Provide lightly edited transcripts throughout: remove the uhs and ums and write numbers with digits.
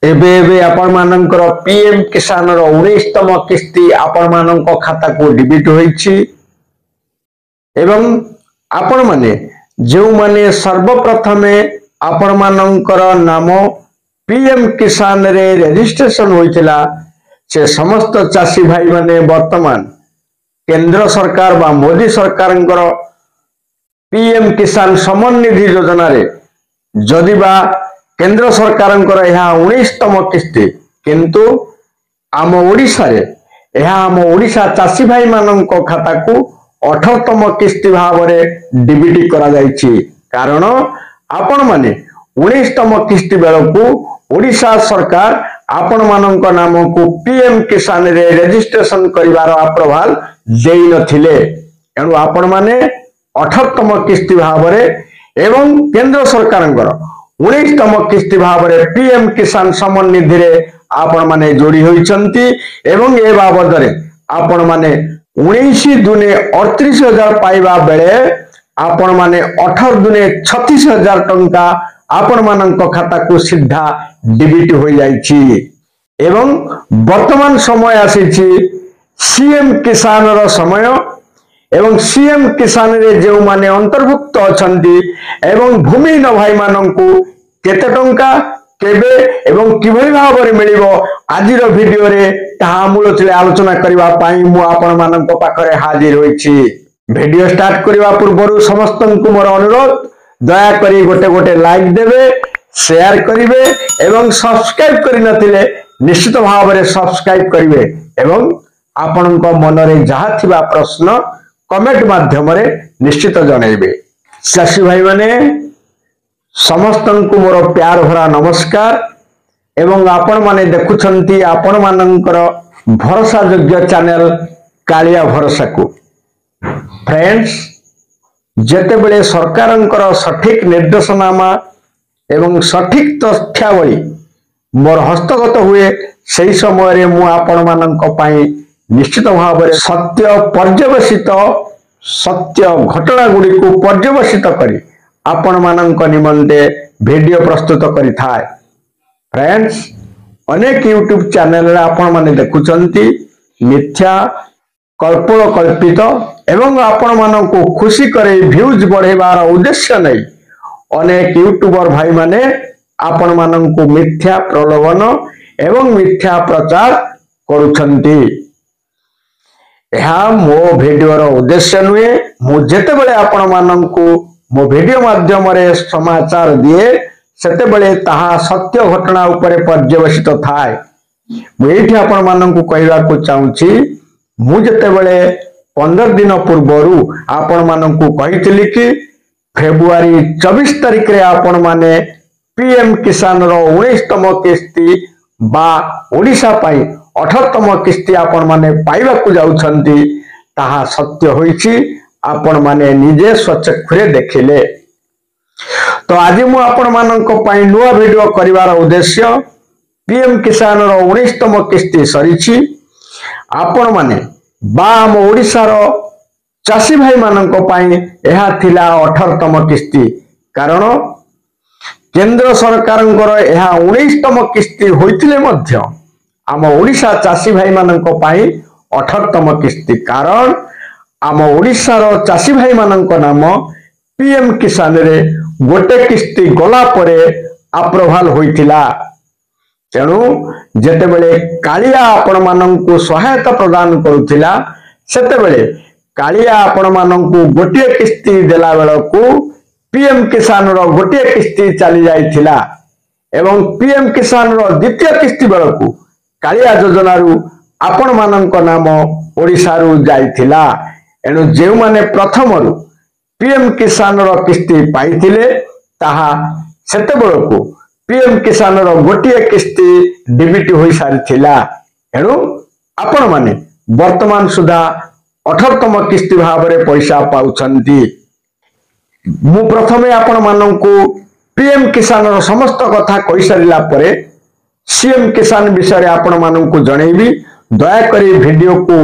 एबे एबे आपण मानकर पीएम किसान रो 19तम किस्ती आपण मानक खाता को डिबिट होईछि एवं आपण माने जो माने सर्वप्रथमे आपण मानकर नाम पीएम किसान रे रजिस्ट्रेशन होइतिला से समस्त चासी भाई माने वर्तमान केंद्र सरकार बा मोदी सरकारंकर पीएम किसान सम्मान निधि योजना रे जदि बा केंद्र सरकारंकर यह 19तम किस्ती किंतु आम ओडिशा रे यह आम ओडिशा चासी भाई मानक खाता को 18तम किस्ती भाव में डिबिटी करा जायछि कारण आपण माने 19तम किस्ती बेलकू ओडिशा सरकार आपण मानक नाम को पीएम किसान रे रजिस्ट्रेशन करिवार अप्रूवल देई नथिले एणु आपण माने 18तम किस्ती भाव में एवं केंद्र सरकारंकर 19तम किस्ती भाव में पीएम किसान सम्मान निधि रे आपण माने जोड़ी होइचंती एवं ए बाबद रे आपण माने 19 दुने 38,000 पाइबा बेले आपण माने 18 दुने 36,000 टंका आपण मानक खाता को सीधा डिबिट हो जाइछि एवं वर्तमान समय आसीछि सीएम किसान रो समय एवं सीएम किसान रे जो माने अंतर्भुक्त अछंती एवं भूमिहीन भाई माननकु केते टंका केबे एवं किभଳି भाବରେ मिलिबो आजिर वीडियो रे ताहा मूलथिले आलोचना करिवा पाई मु आपण माननक पाखरे हाजिर होइछि वीडियो स्टार्ट करिवा पूर्वरु समस्तनकु मोर अनुरोध दया करी गोटे गोटे लाइक देबे शेयर करिवे एवं सब्सक्राइब करि नथिले निश्चित भाବରେ सब्सक्राइब करिवे एवं आपनक मनरे जहा थिबा प्रश्न कमेंट माध्यम रे निश्चित जणैबे चासी भाई माने समस्तनकु मोर प्यार भरा नमस्कार एवं आपण माने देखुछंती आपण मानकर भरोसा योग्य चैनल कालिया भरोसा को फ्रेंड्स जेते बेले सरकारंकर सठिक निर्देशनामा एवं सठिक तथ्यावली मोर हस्तगत हुए सही समय रे मु आपण मानक पई निश्चित भाव में सत्य पर्यवेसित सत्य घटना गुड़ी को पर्यवेसित करी आपण मानक निमंते वीडियो प्रस्तुत करि थाए फ्रेंड्स अनेक यूट्यूब चैनल आपण माने देखुचंती मिथ्या कल्पित एवं आपण मानक को खुशी करे व्यूज बढ़ेबार उद्देश्य नहीं अनेक यूट्यूबर भाई माने आपण मानक को मिथ्या प्रलोभन एवं मिथ्या प्रचार करुछंती यह मो वीडियो उद्देश्य नुहे मु जेते बेले आपण मानक मो वीडियो माध्यम रे समाचार दिए सेते बेले ताहा सत्य घटना उपरे पर्यवेसित थाए मुझे आपण मानक कहवा को चाहूची मु जेते बेले 15 दिन पूर्वरु आपण मानक कहितली कि फेब्रुआरी 24 तारिख रे आपण माने पीएम किसान रो 19तम किस्ती बा ओडिशा पाई 18तम किस्ती आपण माने पाइबा को जाउछंती ताहा सत्य होईछि आपण माने निजे स्वचक्षुरे देखिले तो आज मु आपण मानक पई नुवा वीडियो करिवार उद्देश्य पीएम किसान रो 19तम किस्ती सरीछि आपण माने बाम ओडिसा रो चासी भाई मानक पई एहा थिला 18तम किस्ती कारण केंद्र सरकारंकर एहा 19तम किस्ती होइतिले मध्य आम ओडिशा चासी भाई मानक पई 18तम किस्ती कारण आम ओडिशा रो चासी भाई मानक नाम पीएम किसान रे गोटे किस्ती गला परे अप्रूवल होइतिला तेणु जेते बेले कालिया आपण मानक सहायता प्रदान करुथिला सेते बेले कालिया आपण मानक गोटे किस्ती देला बेलकू पीएम किसान रो गोटे किस्ती चली जाइथिला एवं पीएम किसान रो द्वितीय किस्ती बेलकू कालिया योजना रु आपण मानक नाम ओडिशा रु जाइथिला एणु जे माने प्रथम रु पीएम किसान रो किस्ती पाइथिले ताहा सेते बेलकू पीएम किसान रो गोटे किस्ती डिबिट होई सारिथिला एणु आपण माने वर्तमान सुधा 18तम किस्ती भाव में पैसा पाउछंती मु प्रथमे आपण मानक पीएम किसान रो समस्त कथा कहि सारिला परे सीएम किसान विषय आपण मानक जणैबी दया करी वीडियो को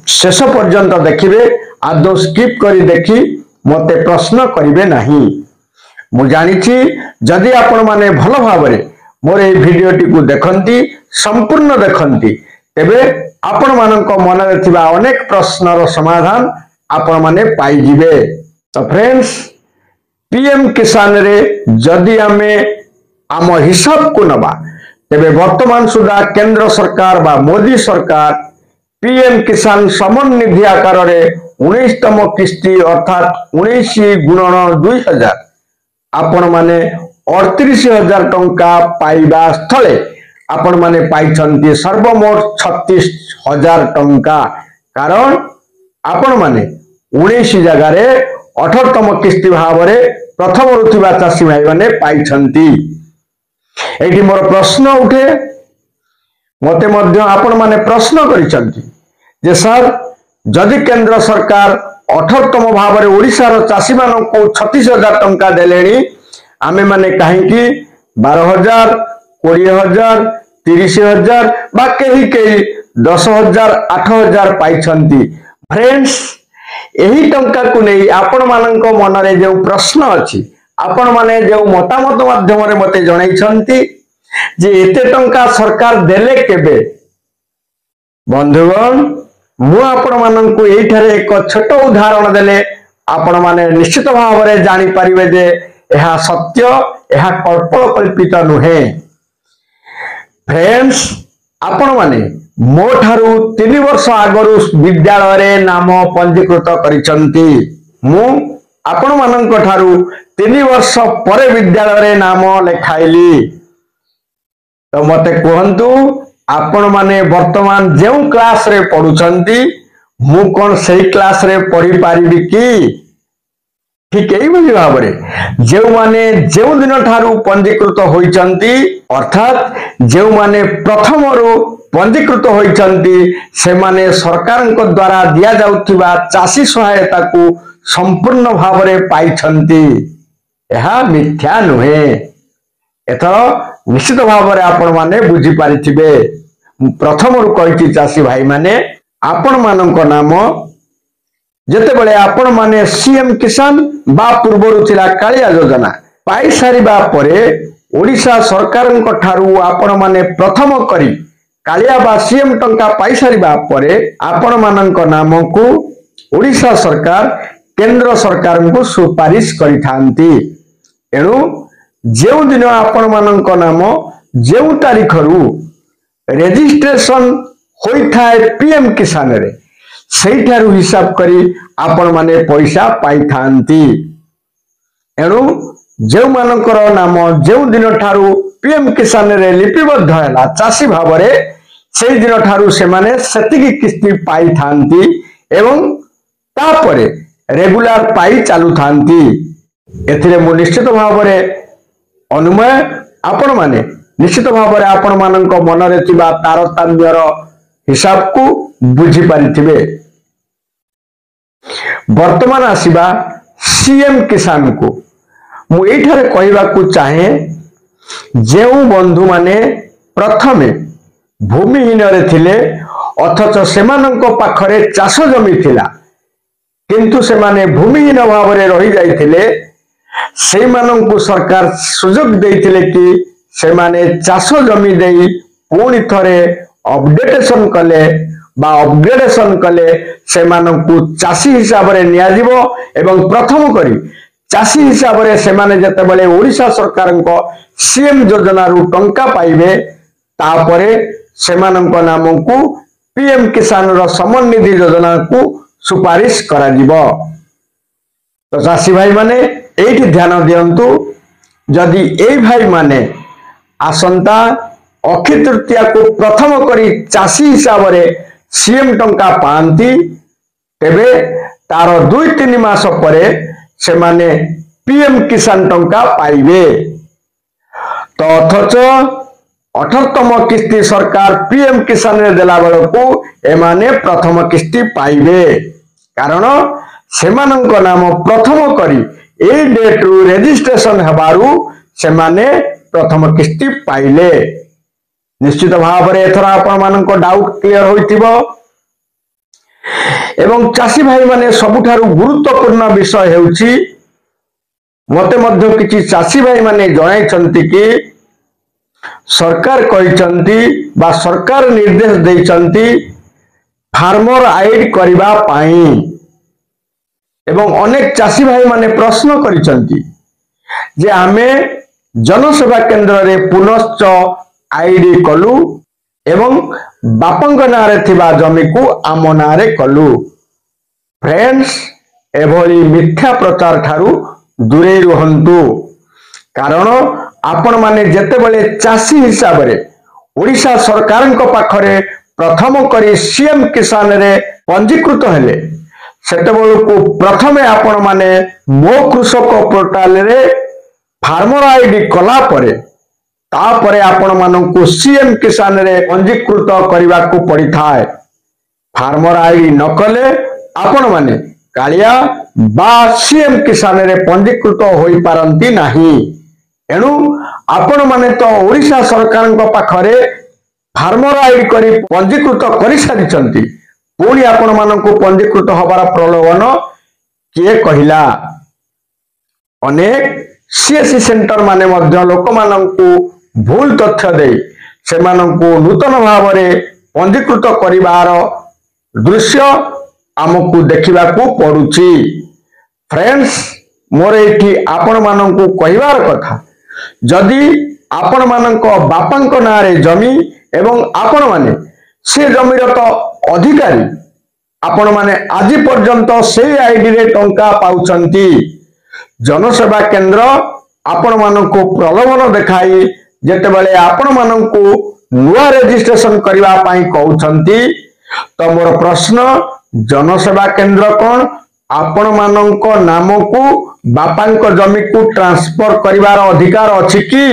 शेष पर्यंत देखिबे आदौ स्किप करी देखी मते प्रश्न करिवे नाही मु जानिछि जदि आपण माने भलो भाबरे मोर ए भिडियोटी को देखंती संपूर्ण देखंती तेबे आपण मानक मन रे थिबा अनेक प्रश्नर समाधान आपण माने पाई जिवे। तो फ्रेंड्स पीएम किसान रे जदि आमे आम हिसाब को नबा तेबे वर्तमान सुधा केंद्र सरकार बा मोदी सरकार पीएम किसान सम्मान निधि आकार रे 19तम किस्ती अर्थात 19 गुणन 2000 आपण माने 38,000 टंका पाइबा स्थले आपण माने पाइछंती सर्वमोट 36,000 टंका। कारण आपण माने 19 जगह रे 18तम किस्ती भाव रे प्रथम रुथिबा चासी भाई माने पाइछंती। एठी मोर प्रश्न उठे मते मध्य आपण माने प्रश्न करिसंती जे सर जदि केंद्र सरकार 18तम भाव रे ओडिसा रो चासी मानन को 36,000 टंका देलेनी आमे माने काहे कि 12,000 20,000 30,000 बा केही केही 10,000 8,000 पाइछंती। फ्रेंड्स एही टंका को नै आपण मानन को मन रे जे प्रश्न अछि आपण माने जो मतामत माध्यम रे मते जणाइछंती जे एते टंका सरकार देले केबे। बंधुगण मु आपण मानन को एही थारे एक छोट उदाहरण देले आपण माने निश्चित भाव रे जानि परिबे जे एहा सत्य एहा कल्पित नुहे। फ्रेंड्स आपण माने मो ठारू 3 वर्ष आगरु विद्यालय रे नाम पंजीकृत करिसंती। मु आपण मानन ठारू 3 वर्ष परे विद्यालय रे नाम लेखाइली। तो मते कहंतु आपण माने वर्तमान जेउ क्लास रे पढुचंती मु कोन सही क्लास रे पढी पारिबी की? ठीक एई भली भाव रे जेउ माने जेउ दिन ठारू पंजीकृत होइचंती अर्थात जेउ माने प्रथम रु पंजीकृत होइचंती से माने सरकार को द्वारा दिया जाउथिबा चासी सहायता को संपूर्ण भाव रे पाइछंती। एहा मिथ्या नुहे। एथर निश्चित भाव रे आपण माने बुझी पारिथिबे। प्रथम रु कहिछि चासी भाई माने आपण मानन को नाम जेते बेले आपण माने सीएम किसान बा पूर्वरु थिला कालिया योजना पाई सारिबा परे ओडिशा सरकारन को ठारू आपण माने प्रथम करी कालिया बा सीएम टंका पाई सारिबा परे आपण मानन को नाम को ओडिशा सरकार केंद्र सरकार को सुपारिश करिथांती। एणु जेउ दिन आपण मानन को नाम जेउ तारीख रु रजिस्ट्रेशन होई थाए पीएम किसान रे सेही ठारू हिसाब करी आपण माने पैसा पाई थांती। एणु जेउ मानकर नाम जेउ दिन ठारू पीएम किसान रे लिपिबद्ध हैला चासी भाव रे सेही दिन ठारू से माने सेतिकी किस्ती पाई थांती एवं तापरे रेगुलर पाई चालू थांती। एथिरे मु निश्चित भाव रे अनुमय आपण माने निश्चित भाव रे आपण मानन को मन रे थिबा तारतम्यर हिसाब को बुझी पारिथिबे। वर्तमान आसीबा सीएम किसान को मु एठारे कहबा को चाहे जेउ बंधु माने प्रथमे भूमिहीन रे थिले अथच सेमानंको पाखरे चाष जमी थिला किंतु से माने भूमिहीन भाव रे रही जाइथिले से मानंको सरकार सुजोग देइथिले कि से माने चाष जमी देई पुणी थरे अपडेटेशन कले बा अपग्रेडेशन कले से मानंको चासी हिसाब रे निया जिवो एवं प्रथम करी चासी हिसाब रे से माने जते बेले ओडिशा सरकारंको सीएम योजना रु टंका पाइबे तापरे से मानंको नामंको पीएम किसान रो सम्मान निधि योजना को सुपारिश करा जिवो। तो चासी भाई माने एठी ध्यान दियंतु जदि एई भाई माने आसंता अक्षय तृतीया को प्रथम करी चासी हिसाब रे सीएम टंका पांती तेबे तार 2-3 मास परे से माने पीएम किसान टंका पाइबे। तो अथच 18तम किस्ती सरकार पीएम किसान रे देला बेलको एमाने प्रथम किस्ती पाइबे कारण सेमानंको नाम प्रथम करी ए डेट रु रजिस्ट्रेशन हेबारु सेमाने प्रथम किस्ती पाइले। निश्चित भाव रे एथरा आपण माननको डाउट क्लियर होइतिबो एवं चासी भाई माने सबुठारु गुरुत्वपूर्ण विषय हेउची मते मध्य किछि चासी भाई माने जणाइछंती कि सरकार कहते बा सरकार निर्देश देइचंती फार्मर आईडी करबा पाई एवं अनेक चाषी भाई माने प्रश्न करिसंती जे आमे जनसेवा केंद्र रे पुनश्च आईडी कलु एवं बापंग नारे थिबा जमी को आम नारे कलु। फ्रेंड्स एभली मिथ्या प्रचार ठारू दूरे रुहंतु कारण आपण माने जेते बेले चाषी हिसाब रे ओडिशा सरकार को पाखरे प्रथम करी सीएम किसान रे पंजीकृत हेले सेते बेलको प्रथमे आपण माने मो कृषक पोर्टल रे फार्मर आईडी कला परे तापरे आपण माननकु सीएम किसान रे पंजीकृत करबा को पड़ी थाए। फार्मर आईडी न कले आपण माने कालिया बा सीएम किसान रे पंजीकृत होई पारंती नाही। एणु आपण माने तो ओडिशा सरकार को पाखरे फार्मर आईडी करी पंजीकृत करि सारिचंती पुणी आपण माननकु पंजीकृत हबार प्रलोभन किए कहिला। अनेक सीएससी सेंटर माने मध्य लोक माननकु भूल तथ्य दे से माननकु नूतन भाव रे पंजीकृत करिवार दृश्य आमको देखा पड़ुची। फ्रेंड्स मोर एठी आपण माननकु कहिवार कथा जदि आपण माननक बापांक नारे जमी एवं आपण माने से जमीर तो अधिकारी आपण माने आज पर्यंत से आईडी रे टंका पाउचंती जनसेवा केंद्र आपण माननकु प्रलोभन देखाई जेते बेले आपण माननकु नुआ रजिस्ट्रेशन करबा पई कहउचंती तो मोर प्रश्न जनसेवा केंद्र कौन आपण मानक नाम को बापांक जमी को ट्रांसफर करिवार अधिकार अछि कि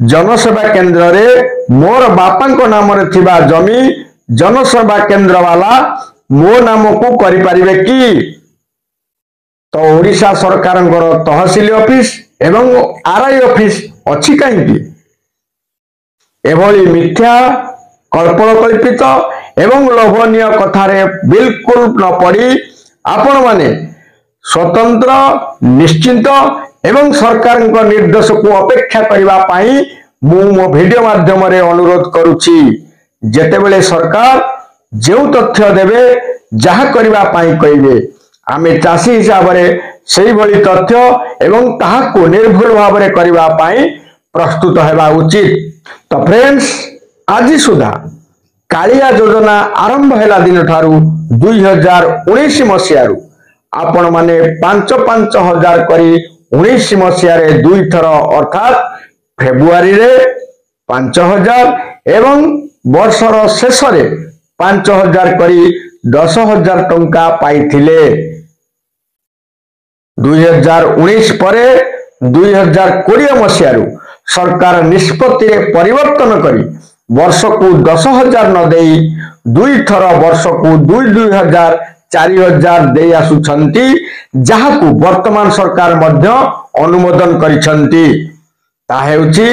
जनसेवा केंद्र रे मोर बापांक नाम रे थिबा जमी जनसेवा केंद्र वाला मो नाम को करि परिबे कि तो ओडिशा सरकार तहसील ऑफिस एवं आरआई ऑफिस अछि काईकि एभली मिथ्या कल्पनाकल्पित एवं लोभनीय कथारे बिल्कुल न पड़ी आपण माने स्वतंत्र निश्चिंत एवं सरकार निर्देश को अपेक्षा करबा पाई मो वीडियो माध्यम रे अनुरोध करूची। जेतेबेले सरकार जेउ तथ्य देबे जहा करबा पाई कहिबे आमे चाषी हिसाब रे सेही भली तथ्य एवं ताहा को निर्भुल भाव रे करबा पाई प्रस्तुत हेबा उचित। तो फ्रेंड्स आज सुधा कालिया योजना आरंभ हेला दिन ठारू 2019 मसियारू आपण माने 5-5 हजार करी 19 मसियारे दुई थर अर्थात फेब्रुआरी रे 5000 एवं वर्षर शेष रे 5000 करी 10,000 टंका पाइथिले। 2019 परे 2020 मसियारू सरकार निष्पत्ति रे परिवर्तन करी वर्ष को 10,000 न देई दुई थर वर्ष को 2,000 4,000 दे आसुछंती जहाकू वर्तमान सरकार मध्य अनुमोदन करिसंती। ता हेउची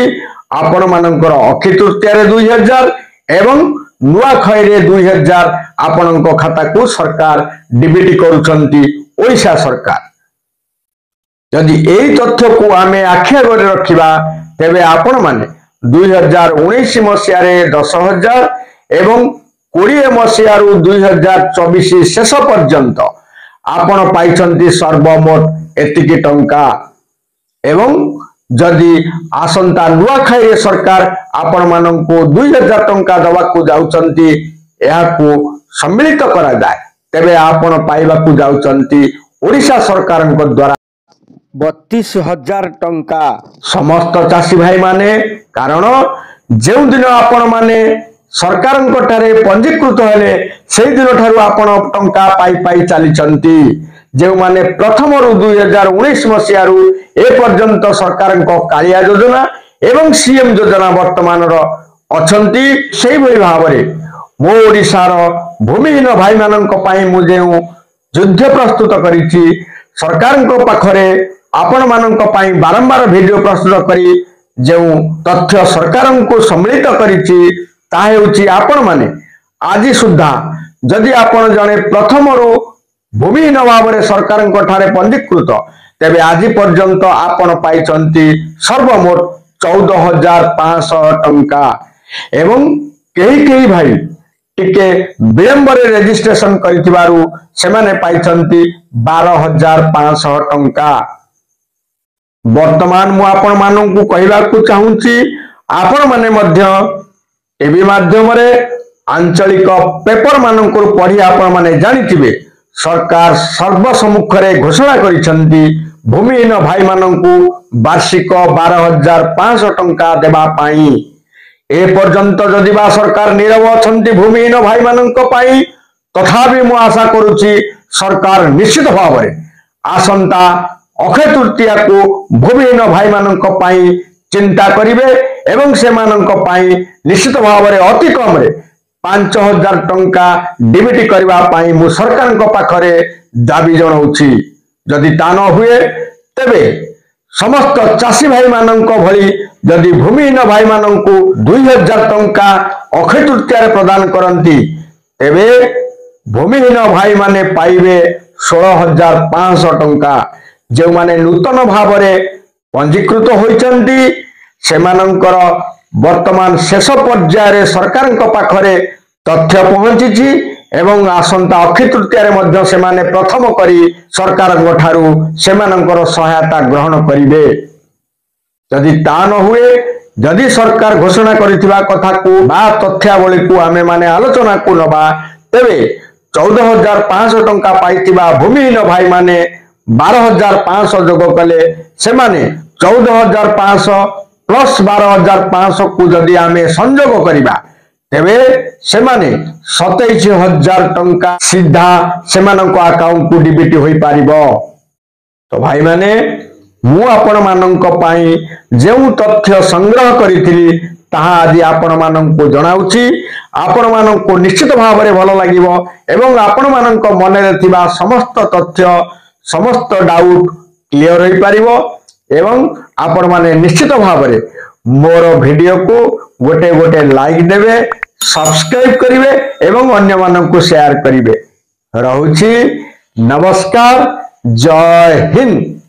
आपण मानकर अक्षय तृतीया रे 2,000 एवं नुआ खई रे 2,000 आपणक खाता को सरकार डीबीटी करूछंती ओडिशा सरकार। यदि एई तथ्य को आमे आख्या करे रखिबा तेबे आपण माने 2019 मसिया रे 10,000 एवं 20 मसिया रु 2024 शेष पर्यंत आपण पाइछंती सर्वमोट एतिकी टंका एवं जदि आसंता नुआ खाई सरकार आपण माननको 2,000 टंका दवा को जाउचंती एहा को सम्मिलित करा जाय तेबे आपण पाइबा को जाउचंती ओडिशा सरकार द्वारा 32,000 टंका समस्त चाषी भाई माने। कारण जो दिन आपण माने सरकार पंजीकृत हेले से दिन ठारू आपण टंका पाई पाई चली जो माने प्रथम 2019 मसीह ए पर्यंत सरकार कालिया योजना एवं सीएम योजना वर्तमान अच्छी से भाव में मो ओडिशार भूमिहीन भाई मानक मुझे युद्ध प्रस्तुत करी सरकार पाखरे आपण मानक बारंबार वीडियो प्रस्तुत करी जो तथ्य सरकार को सम्मिलित करी आपण माने आज सुधा जदि आपण जने प्रथम भूमिहीन भाव में सरकार पंजीकृत तेबे आज पर्यंत आपण पाइछंती सर्वमोट 14,500 टंका एवं कई भाई टिके विलंबरे रेजिस्ट्रेशन करिथिबारु सेमाने पाइछंती 12,500 टंका। वर्तमान मु आपण माननकु कहिबाकू चाहूची आपण माने मध्य टीवी माध्यम रे आंचलिक पेपर माननकु पढ़ी आपण माने जानिथिबे सरकार सर्वसम्मुख रे घोषणा करिसंती भूमिहीन भाई माननकु वार्षिक 12,500 टंका देबा पाई। ए पर्यंत जदि बा सरकार नीरव अछंती भूमिहीन भाई माननक पाई तथापि मु आशा करूची सरकार निश्चित भाव रे आसंता अक्षय तृतीया को भूमिहीन भाई माननक पाई चिंता करिवे एवं से माननक पाई निश्चित भाव रे अति कम रे 5,000 टंका डीबीटी करबा पाई मु सरकार को पाखरे दाबी जणाउछि। जदि ता न हुए तेबे समस्त चासी भाई माननक भली जदि भूमिहीन भाई माननकु 2,000 टंका अक्षय तृतीया रे प्रदान करंती तेबे भूमिहीन भाई माने पाइबे 16,500 टंका। जो माने नूतन भाव रे पंजीकृत होइचंती सेमानंकर वर्तमान शेष पर्याय रे सरकार पाखरे तथ्य पहुंची एवं आसंता अक्षय तृतीया रे मध्य सेमाने प्रथम करी सरकार ठारू सेमानंकर सहायता ग्रहण करिवे। यदि ता न हुए जदि सरकार घोषणा करिथिबा कथा को बा तथ्यावली को आमे माने आलोचना को नबा तेबे 14,500 टंका पाइथिबा भूमिहीन भाई माने 12,500 जोग कले सेमाने 14,500 प्लस 12,500 को जदि आमे संयोग करिबा तेबे सेमाने 27,000 टंका सीधा सेमानक अकाउंट को डीबीटी होई पारिबो। तो भाई माने मु आपण माननक पाई जेउ तथ्य संग्रह करिथिली ताहा आदि आपण माननक जणाउछि। आपण माननक निश्चित भाव रे भलो लागिबो एवं आपण माननक मन रे थिबा समस्त तथ्य समस्त डाउट क्लियर होई पारिबो एवं आपण माने निश्चित भाव रे मोर वीडियो को गोटे गोटे लाइक देबे सब्सक्राइब करिवे एवं अन्य माननक शेयर करिवे। रहउछि नमस्कार जय हिंद।